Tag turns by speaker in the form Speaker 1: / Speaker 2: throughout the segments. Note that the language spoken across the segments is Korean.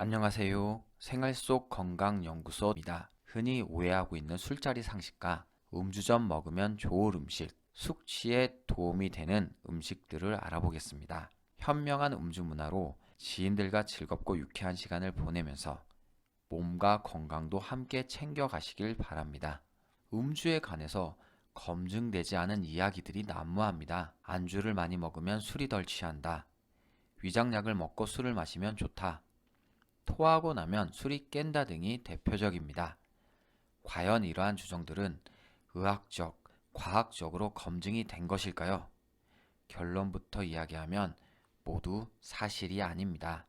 Speaker 1: 안녕하세요. 생활 속 건강연구소입니다. 흔히 오해하고 있는 술자리 상식과 음주 전 먹으면 좋을 음식, 숙취에 도움이 되는 음식들을 알아보겠습니다. 현명한 음주 문화로 지인들과 즐겁고 유쾌한 시간을 보내면서 몸과 건강도 함께 챙겨가시길 바랍니다. 음주에 관해서 검증되지 않은 이야기들이 난무합니다. 안주를 많이 먹으면 술이 덜 취한다. 위장약을 먹고 술을 마시면 좋다. 토하고 나면 술이 깬다 등이 대표적입니다. 과연 이러한 주장들은 의학적, 과학적으로 검증이 된 것일까요? 결론부터 이야기하면 모두 사실이 아닙니다.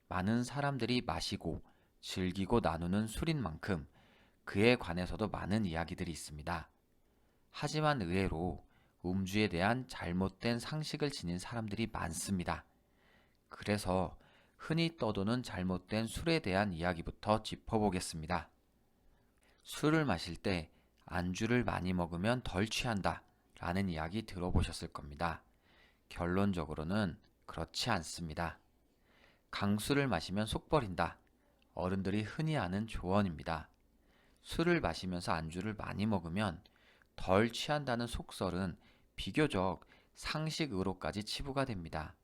Speaker 1: 많은 사람들이 마시고 즐기고 나누는 술인 만큼 그에 관해서도 많은 이야기들이 있습니다. 하지만 의외로 음주에 대한 잘못된 상식을 지닌 사람들이 많습니다. 그래서 흔히 떠도는 잘못된 술에 대한 이야기부터 짚어보겠습니다. 술을 마실 때 안주를 많이 먹으면 덜 취한다 라는 이야기 들어보셨을 겁니다. 결론적으로는 그렇지 않습니다. 강술을 마시면 속 버린다. 어른들이 흔히 아는 조언입니다. 술을 마시면서 안주를 많이 먹으면 덜 취한다는 속설은 비교적 상식으로까지 치부가 됩니다.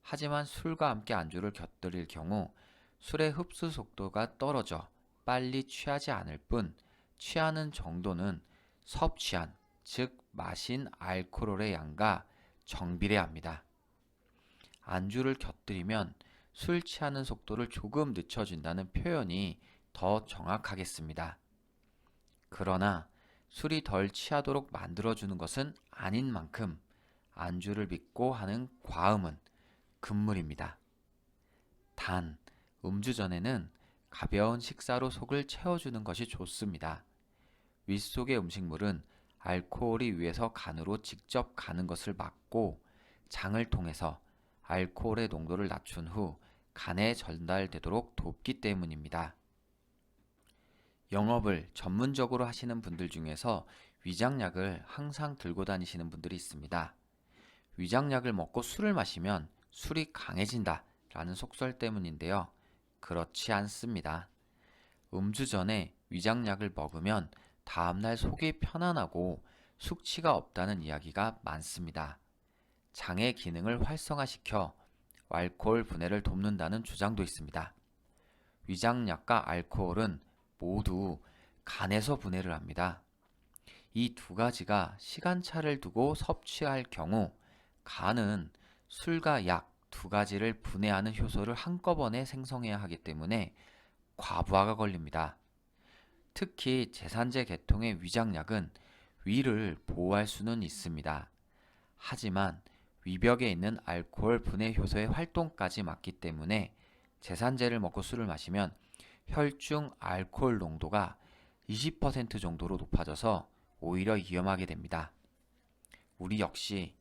Speaker 1: 하지만 술과 함께 안주를 곁들일 경우 술의 흡수 속도가 떨어져 빨리 취하지 않을 뿐 취하는 정도는 섭취한, 즉 마신 알코올의 양과 정비례합니다. 안주를 곁들이면 술 취하는 속도를 조금 늦춰준다는 표현이 더 정확하겠습니다. 그러나 술이 덜 취하도록 만들어주는 것은 아닌 만큼 안주를 믿고 하는 과음은 금물입니다. 단, 음주 전에는 가벼운 식사로 속을 채워주는 것이 좋습니다. 윗속의 음식물은 알코올이 위에서 간으로 직접 가는 것을 막고 장을 통해서 알코올의 농도를 낮춘 후 간에 전달되도록 돕기 때문입니다. 영업을 전문적으로 하시는 분들 중에서 위장약을 항상 들고 다니시는 분들이 있습니다. 위장약을 먹고 술을 마시면 술이 강해진다 라는 속설 때문인데요. 그렇지 않습니다. 음주 전에 위장약을 먹으면 다음날 속이 편안하고 숙취가 없다는 이야기가 많습니다. 장의 기능을 활성화시켜 알코올 분해를 돕는다는 주장도 있습니다. 위장약과 알코올은 모두 간에서 분해를 합니다. 이 두 가지가 시간차를 두고 섭취할 경우 간은 술과 약 두 가지를 분해하는 효소를 한꺼번에 생성해야 하기 때문에 과부하가 걸립니다. 특히 제산제 계통의 위장약은 위를 보호할 수는 있습니다. 하지만 위벽에 있는 알코올 분해 효소의 활동까지 막기 때문에 제산제를 먹고 술을 마시면 혈중 알코올 농도가 20% 정도로 높아져서 오히려 위험하게 됩니다. 우리 역시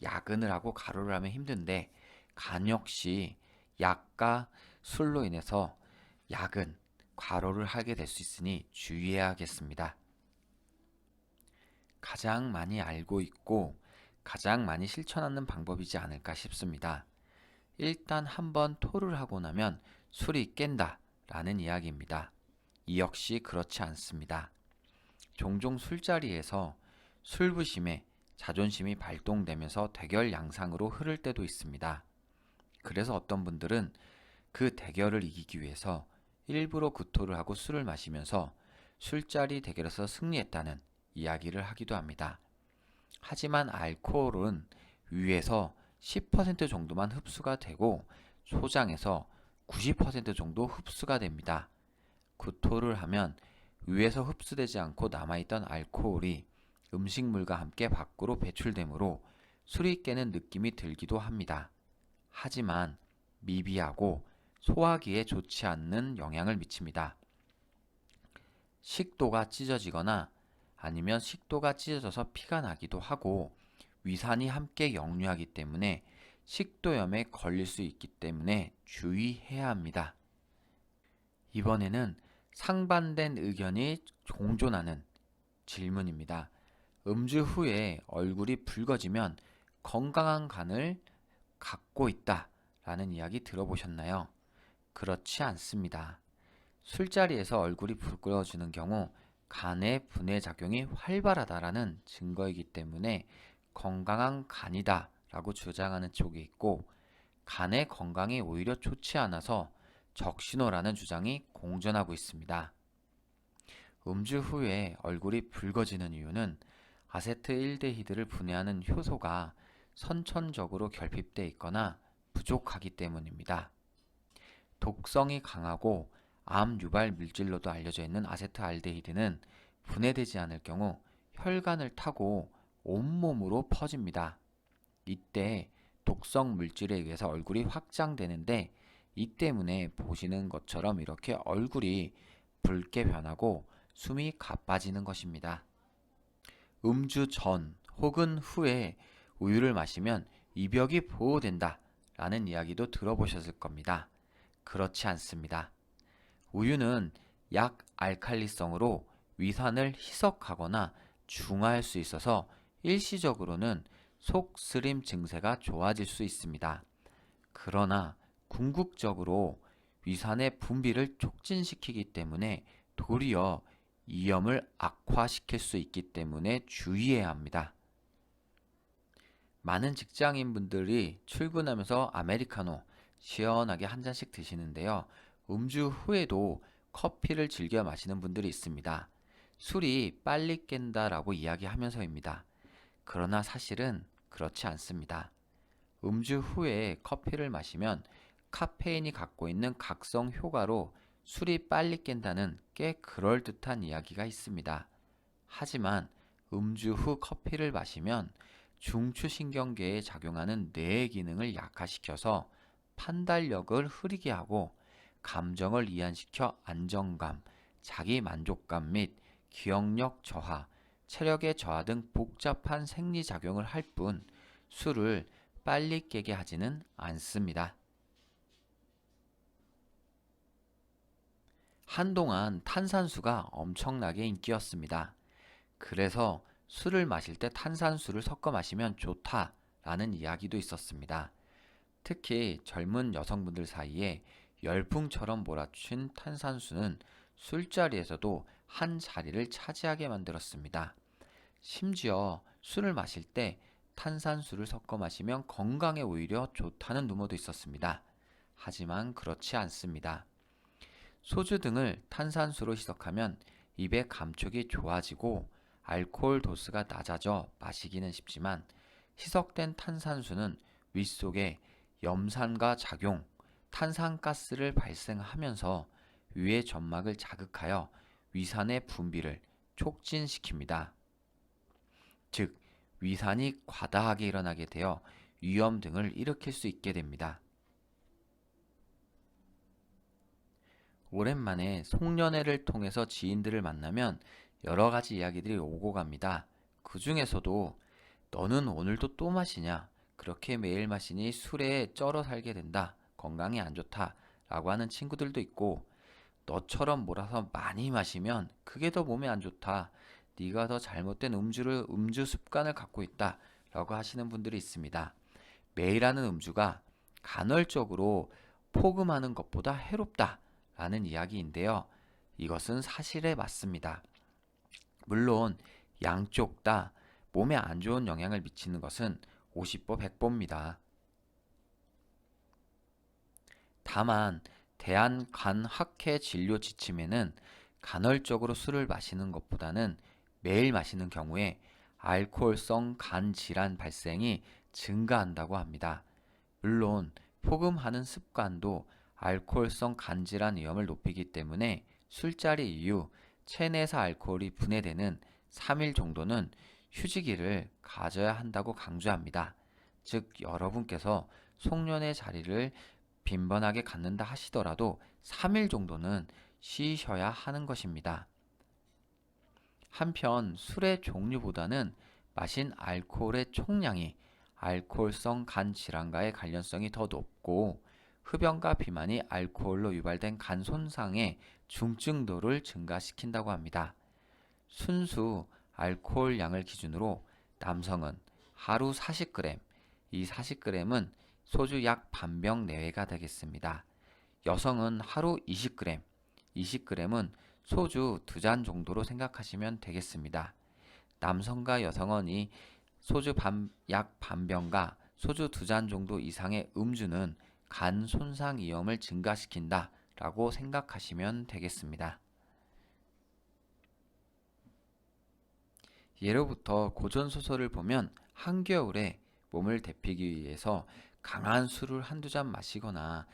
Speaker 1: 야근을 하고 가로를 하면 힘든데 간 역시 약과 술로 인해서 야근, 과로를 하게 될 수 있으니 주의해야겠습니다. 가장 많이 알고 있고 가장 많이 실천하는 방법이지 않을까 싶습니다. 일단 한번 토를 하고 나면 술이 깬다 라는 이야기입니다. 이 역시 그렇지 않습니다. 종종 술자리에서 술부심에 자존심이 발동되면서 대결 양상으로 흐를 때도 있습니다. 그래서 어떤 분들은 그 대결을 이기기 위해서 일부러 구토를 하고 술을 마시면서 술자리 대결에서 승리했다는 이야기를 하기도 합니다. 하지만 알코올은 위에서 10% 정도만 흡수가 되고 소장에서 90% 정도 흡수가 됩니다. 구토를 하면 위에서 흡수되지 않고 남아있던 알코올이 음식물과 함께 밖으로 배출되므로 술이 깨는 느낌이 들기도 합니다. 하지만 미비하고 소화기에 좋지 않는 영향을 미칩니다. 식도가 찢어지거나 아니면 식도가 찢어져서 피가 나기도 하고 위산이 함께 역류하기 때문에 식도염에 걸릴 수 있기 때문에 주의해야 합니다. 이번에는 상반된 의견이 공존하는 질문입니다. 음주 후에 얼굴이 붉어지면 건강한 간을 갖고 있다 라는 이야기 들어보셨나요? 그렇지 않습니다. 술자리에서 얼굴이 부끄러워지는 경우 간의 분해 작용이 활발하다라는 증거이기 때문에 건강한 간이다 라고 주장하는 쪽이 있고, 간의 건강이 오히려 좋지 않아서 적신호라는 주장이 공존하고 있습니다. 음주 후에 얼굴이 붉어지는 이유는 아세트일데히드를 분해하는 효소가 선천적으로 결핍돼 있거나 부족하기 때문입니다. 독성이 강하고 암 유발 물질로도 알려져 있는 아세트알데히드는 분해되지 않을 경우 혈관을 타고 온몸으로 퍼집니다. 이때 독성 물질에 의해서 얼굴이 확장되는데, 이 때문에 보시는 것처럼 이렇게 얼굴이 붉게 변하고 숨이 가빠지는 것입니다. 음주 전 혹은 후에 우유를 마시면 이벽이 보호된다 라는 이야기도 들어보셨을 겁니다. 그렇지 않습니다. 우유는 약 알칼리성으로 위산을 희석하거나 중화할 수 있어서 일시적으로는 속쓰림 증세가 좋아질 수 있습니다. 그러나 궁극적으로 위산의 분비를 촉진시키기 때문에 도리어 이염을 악화시킬 수 있기 때문에 주의해야 합니다. 많은 직장인분들이 출근하면서 아메리카노 시원하게 한 잔씩 드시는데요. 음주 후에도 커피를 즐겨 마시는 분들이 있습니다. 술이 빨리 깬다라고 이야기하면서입니다. 그러나 사실은 그렇지 않습니다. 음주 후에 커피를 마시면 카페인이 갖고 있는 각성 효과로 술이 빨리 깬다는 꽤 그럴듯한 이야기가 있습니다. 하지만 음주 후 커피를 마시면 중추신경계에 작용하는 뇌의 기능을 약화시켜서 판단력을 흐리게 하고 감정을 이완시켜 안정감, 자기 만족감 및 기억력 저하, 체력의 저하 등 복잡한 생리작용을 할 뿐 술을 빨리 깨게 하지는 않습니다. 한동안 탄산수가 엄청나게 인기였습니다. 그래서 술을 마실 때 탄산수를 섞어 마시면 좋다라는 이야기도 있었습니다. 특히 젊은 여성분들 사이에 열풍처럼 몰아친 탄산수는 술자리에서도 한 자리를 차지하게 만들었습니다. 심지어 술을 마실 때 탄산수를 섞어 마시면 건강에 오히려 좋다는 루머도 있었습니다. 하지만 그렇지 않습니다. 소주 등을 탄산수로 희석하면 입의 감촉이 좋아지고 알코올 도수가 낮아져 마시기는 쉽지만, 희석된 탄산수는 윗속에 염산과 작용, 탄산가스를 발생하면서 위의 점막을 자극하여 위산의 분비를 촉진시킵니다. 즉, 위산이 과다하게 일어나게 되어 위염 등을 일으킬 수 있게 됩니다. 오랜만에 송년회를 통해서 지인들을 만나면 여러 가지 이야기들이 오고 갑니다. 그 중에서도 너는 오늘도 또 마시냐? 그렇게 매일 마시니 술에 쩔어 살게 된다. 건강에 안 좋다. 라고 하는 친구들도 있고, 너처럼 몰아서 많이 마시면 그게 더 몸에 안 좋다. 네가 더 잘못된 음주 습관을 갖고 있다. 라고 하시는 분들이 있습니다. 매일 하는 음주가 간헐적으로 포금하는 것보다 해롭다. 라는 이야기인데요. 이것은 사실에 맞습니다. 물론 양쪽 다 몸에 안 좋은 영향을 미치는 것은 50보 100보입니다. 다만 대한간학회 진료 지침에는 간헐적으로 술을 마시는 것보다는 매일 마시는 경우에 알코올성 간 질환 발생이 증가한다고 합니다. 물론 포금하는 습관도 알코올성 간 질환 위험을 높이기 때문에 술자리 이후 체내에서 알코올이 분해되는 3일 정도는 휴지기를 가져야 한다고 강조합니다. 즉, 여러분께서 송년회 자리를 빈번하게 갖는다 하시더라도 3일 정도는 쉬셔야 하는 것입니다. 한편 술의 종류보다는 마신 알코올의 총량이 알코올성 간 질환과의 관련성이 더 높고, 흡연과 비만이 알코올로 유발된 간 손상의 중증도를 증가시킨다고 합니다. 순수 알코올 양을 기준으로 남성은 하루 40g, 이 40g은 소주 약 반병 내외가 되겠습니다. 여성은 하루 20g, 20g은 소주 2잔 정도로 생각하시면 되겠습니다. 남성과 여성은 이 소주 약 반병과 소주 2잔 정도 이상의 음주는 간 손상 위험을 증가시킨다 라고 생각하시면 되겠습니다. 예로부터 고전소설을 보면 한겨울에 몸을 데피기 위해서 강한 술을 한두 잔 마시거나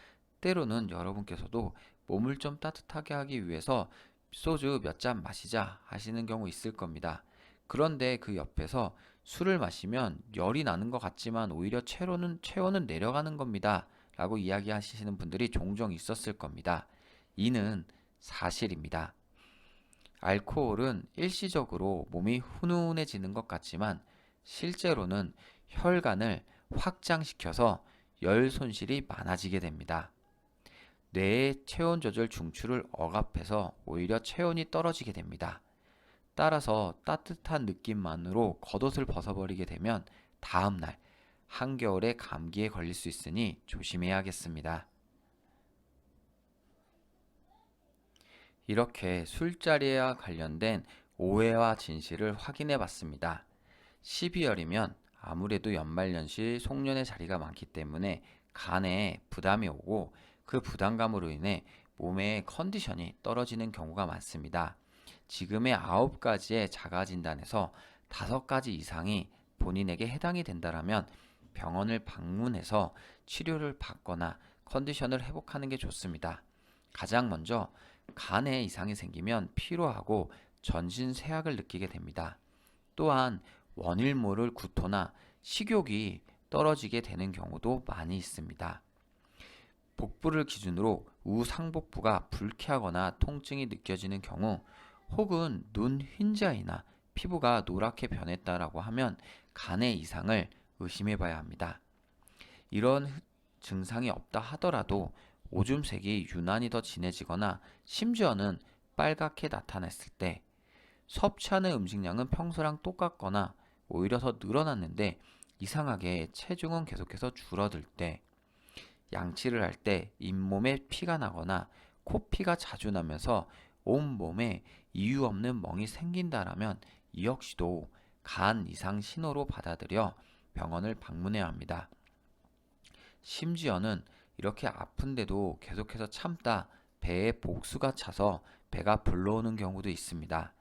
Speaker 1: 때로는 여러분께서도 몸을 좀 따뜻하게 하기 위해서 소주 몇 잔 마시자 하시는 경우 있을 겁니다. 그런데 그 옆에서 술을 마시면 열이 나는 것 같지만 오히려 체온은 내려가는 겁니다. 라고 이야기하시는 분들이 종종 있었을 겁니다. 이는 사실입니다. 알코올은 일시적으로 몸이 훈훈해지는 것 같지만 실제로는 혈관을 확장시켜서 열 손실이 많아지게 됩니다. 뇌의 체온 조절 중추를 억압해서 오히려 체온이 떨어지게 됩니다. 따라서 따뜻한 느낌만으로 겉옷을 벗어버리게 되면 다음날 한겨울에 감기에 걸릴 수 있으니 조심해야겠습니다. 이렇게 술자리와 관련된 오해와 진실을 확인해 봤습니다. 12월이면 아무래도 연말연시 송년회 자리가 많기 때문에 간에 부담이 오고 그 부담감으로 인해 몸의 컨디션이 떨어지는 경우가 많습니다. 지금의 9가지의 자가진단에서 5가지 이상이 본인에게 해당이 된다면 병원을 방문해서 치료를 받거나 컨디션을 회복하는 게 좋습니다. 가장 먼저 간에 이상이 생기면 피로하고 전신 세약을 느끼게 됩니다. 또한 원일 모를 구토나 식욕이 떨어지게 되는 경우도 많이 있습니다. 복부를 기준으로 우상복부가 불쾌하거나 통증이 느껴지는 경우 혹은 눈 흰자이나 피부가 노랗게 변했다라고 하면 간의 이상을 의심해 봐야 합니다. 이런 증상이 없다 하더라도 오줌색이 유난히 더 진해지거나 심지어는 빨갛게 나타났을 때, 섭취하는 음식량은 평소랑 똑같거나 오히려 더 늘어났는데 이상하게 체중은 계속해서 줄어들 때, 양치를 할 때 잇몸에 피가 나거나 코피가 자주 나면서 온몸에 이유 없는 멍이 생긴다라면 이 역시도 간 이상 신호로 받아들여 병원을 방문해야 합니다. 심지어는 이렇게 아픈데도 계속해서 참다 배에 복수가 차서 배가 불러오는 경우도 있습니다.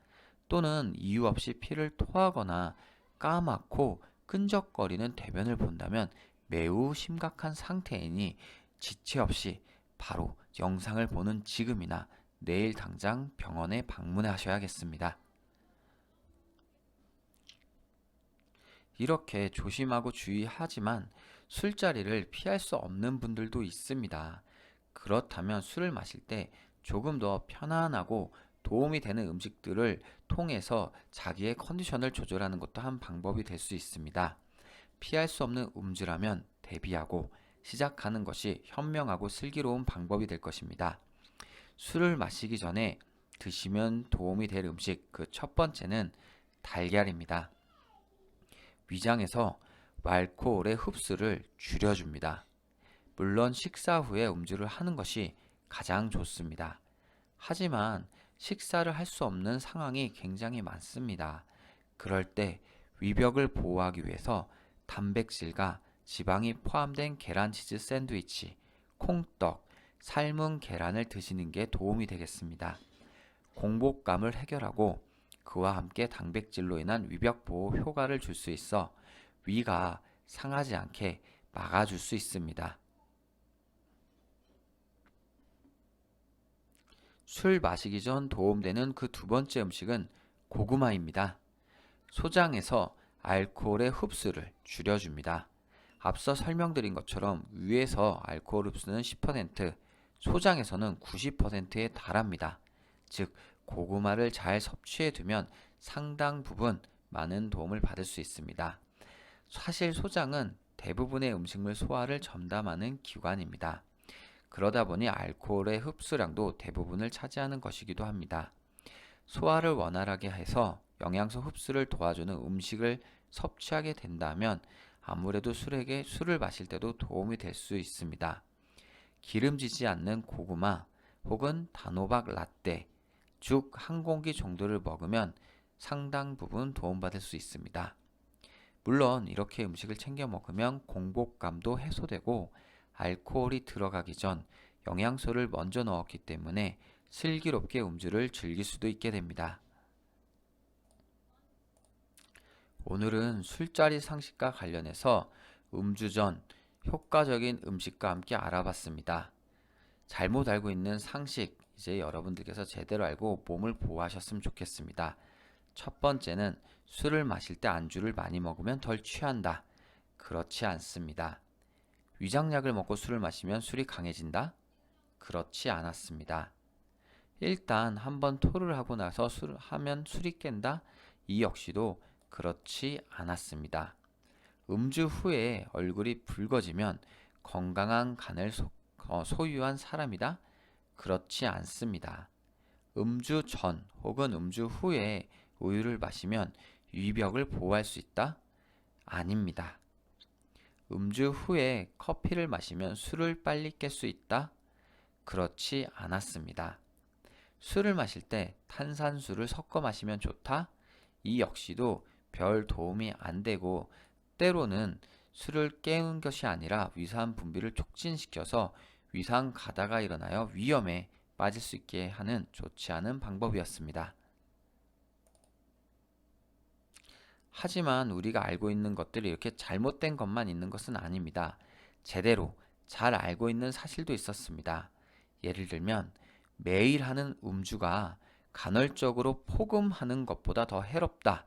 Speaker 1: 또는 이유 없이 피를 토하거나 까맣고 끈적거리는 대변을 본다면 매우 심각한 상태이니 지체 없이 바로 영상을 보는 지금이나 내일 당장 병원에 방문하셔야겠습니다. 이렇게 조심하고 주의하지만 술자리를 피할 수 없는 분들도 있습니다. 그렇다면 술을 마실 때 조금 더 편안하고 도움이 되는 음식들을 통해서 자기의 컨디션을 조절하는 것도 한 방법이 될 수 있습니다. 피할 수 없는 음주라면 대비하고 시작하는 것이 현명하고 슬기로운 방법이 될 것입니다. 술을 마시기 전에 드시면 도움이 될 음식 그 첫 번째는 달걀입니다. 위장에서 알코올의 흡수를 줄여줍니다. 물론 식사 후에 음주를 하는 것이 가장 좋습니다. 하지만 식사를 할 수 없는 상황이 굉장히 많습니다. 그럴 때 위벽을 보호하기 위해서 단백질과 지방이 포함된 계란치즈 샌드위치, 콩떡, 삶은 계란을 드시는 게 도움이 되겠습니다. 공복감을 해결하고 그와 함께 단백질로 인한 위벽 보호 효과를 줄 수 있어 위가 상하지 않게 막아줄 수 있습니다. 술 마시기 전 도움되는 그 두 번째 음식은 고구마입니다. 소장에서 알코올의 흡수를 줄여줍니다. 앞서 설명드린 것처럼 위에서 알코올 흡수는 10%, 소장에서는 90%에 달합니다. 즉, 고구마를 잘 섭취해 두면 상당 부분 많은 도움을 받을 수 있습니다. 사실 소장은 대부분의 음식물 소화를 전담하는 기관입니다. 그러다 보니 알코올의 흡수량도 대부분을 차지하는 것이기도 합니다. 소화를 원활하게 해서 영양소 흡수를 도와주는 음식을 섭취하게 된다면 아무래도 술을 마실 때도 도움이 될 수 있습니다. 기름지지 않는 고구마 혹은 단호박 라떼, 죽 한 공기 정도를 먹으면 상당 부분 도움받을 수 있습니다. 물론 이렇게 음식을 챙겨 먹으면 공복감도 해소되고 알코올이 들어가기 전 영양소를 먼저 넣었기 때문에 슬기롭게 음주를 즐길 수도 있게 됩니다. 오늘은 술자리 상식과 관련해서 음주 전 효과적인 음식과 함께 알아봤습니다. 잘못 알고 있는 상식, 이제 여러분들께서 제대로 알고 몸을 보호하셨으면 좋겠습니다. 첫 번째는 술을 마실 때 안주를 많이 먹으면 덜 취한다. 그렇지 않습니다. 위장약을 먹고 술을 마시면 술이 강해진다? 그렇지 않았습니다. 일단 한번 토를 하고 나서 하면 술이 깬다? 이 역시도 그렇지 않았습니다. 음주 후에 얼굴이 붉어지면 건강한 간을 소유한 사람이다? 그렇지 않습니다. 음주 전 혹은 음주 후에 우유를 마시면 위벽을 보호할 수 있다? 아닙니다. 음주 후에 커피를 마시면 술을 빨리 깰 수 있다? 그렇지 않았습니다. 술을 마실 때 탄산수를 섞어 마시면 좋다? 이 역시도 별 도움이 안 되고 때로는 술을 깨우는 것이 아니라 위산 분비를 촉진시켜서 위산 가다가 일어나여 위험에 빠질 수 있게 하는 좋지 않은 방법이었습니다. 하지만 우리가 알고 있는 것들이 이렇게 잘못된 것만 있는 것은 아닙니다. 제대로 잘 알고 있는 사실도 있었습니다. 예를 들면 매일 하는 음주가 간헐적으로 포금하는 것보다 더 해롭다.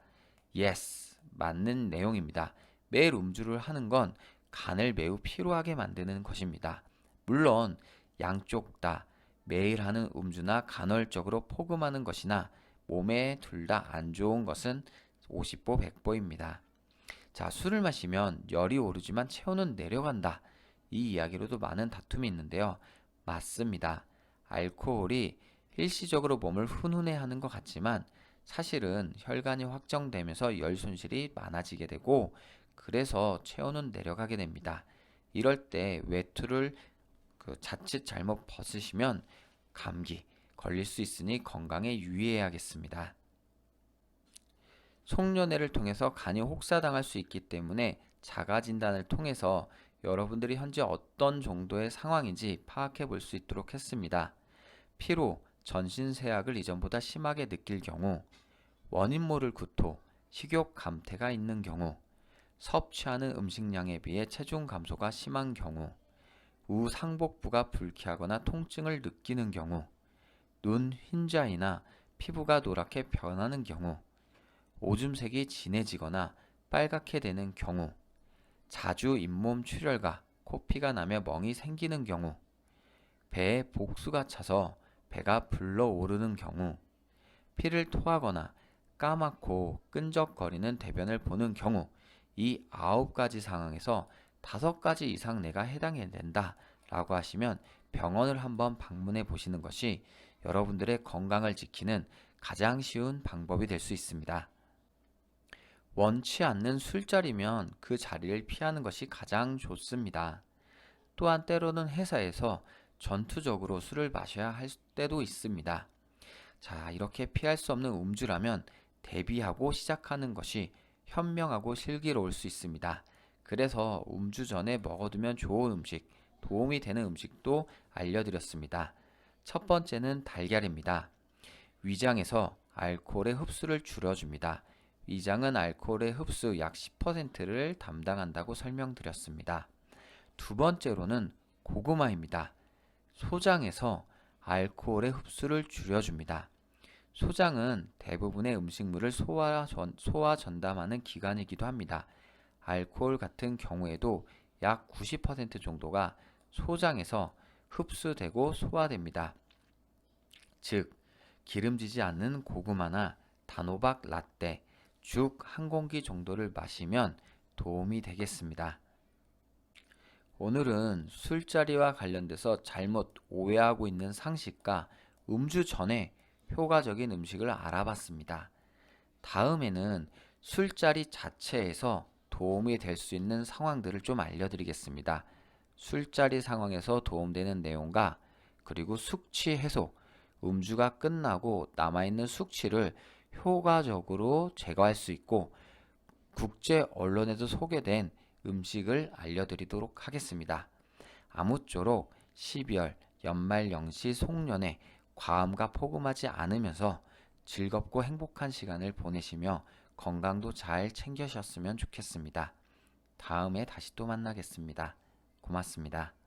Speaker 1: Yes, 맞는 내용입니다. 매일 음주를 하는 건 간을 매우 피로하게 만드는 것입니다. 물론 양쪽 다 매일 하는 음주나 간헐적으로 포금하는 것이나 몸에 둘 다 안 좋은 것은 50보 100보입니다. 자, 술을 마시면 열이 오르지만 체온은 내려간다. 이 이야기로도 많은 다툼이 있는데요. 맞습니다. 알코올이 일시적으로 몸을 훈훈해하는 것 같지만 사실은 혈관이 확정되면서 열 손실이 많아지게 되고 그래서 체온은 내려가게 됩니다. 이럴 때 외투를 자칫 잘못 벗으시면 감기 걸릴 수 있으니 건강에 유의해야겠습니다. 송년회를 통해서 간이 혹사당할 수 있기 때문에 자가진단을 통해서 여러분들이 현재 어떤 정도의 상황인지 파악해 볼 수 있도록 했습니다. 피로, 전신세약을 이전보다 심하게 느낄 경우, 원인 모를 구토, 식욕 감퇴가 있는 경우, 섭취하는 음식량에 비해 체중 감소가 심한 경우, 우상복부가 불쾌하거나 통증을 느끼는 경우, 눈 흰자이나 피부가 노랗게 변하는 경우, 오줌색이 진해지거나 빨갛게 되는 경우, 자주 잇몸 출혈과 코피가 나며 멍이 생기는 경우, 배에 복수가 차서 배가 불러오르는 경우, 피를 토하거나 까맣고 끈적거리는 대변을 보는 경우, 이 9가지 상황에서 5가지 이상 내가 해당이 된다 라고 하시면 병원을 한번 방문해 보시는 것이 여러분들의 건강을 지키는 가장 쉬운 방법이 될 수 있습니다. 원치 않는 술자리면 그 자리를 피하는 것이 가장 좋습니다. 또한 때로는 회사에서 전투적으로 술을 마셔야 할 때도 있습니다. 자, 이렇게 피할 수 없는 음주라면 대비하고 시작하는 것이 현명하고 슬기로울 수 있습니다. 그래서 음주 전에 먹어두면 좋은 음식, 도움이 되는 음식도 알려드렸습니다. 첫 번째는 달걀입니다. 위장에서 알코올의 흡수를 줄여줍니다. 위장은 알코올의 흡수 약 10%를 담당한다고 설명드렸습니다. 두 번째로는 고구마입니다. 소장에서 알코올의 흡수를 줄여줍니다. 소장은 대부분의 음식물을 소화 전담하는 기관이기도 합니다. 알코올 같은 경우에도 약 90% 정도가 소장에서 흡수되고 소화됩니다. 즉, 기름지지 않는 고구마나 단호박 라떼, 죽 한 공기 정도를 마시면 도움이 되겠습니다. 오늘은 술자리와 관련돼서 잘못 오해하고 있는 상식과 음주 전에 효과적인 음식을 알아봤습니다. 다음에는 술자리 자체에서 도움이 될 수 있는 상황들을 좀 알려드리겠습니다. 술자리 상황에서 도움되는 내용과 그리고 숙취 해소, 음주가 끝나고 남아있는 숙취를 효과적으로 제거할 수 있고 국제 언론에도 소개된 음식을 알려드리도록 하겠습니다. 아무쪼록 12월 연말연시 송년회 과음과 포금하지 않으면서 즐겁고 행복한 시간을 보내시며 건강도 잘 챙기셨으면 좋겠습니다. 다음에 다시 또 만나겠습니다. 고맙습니다.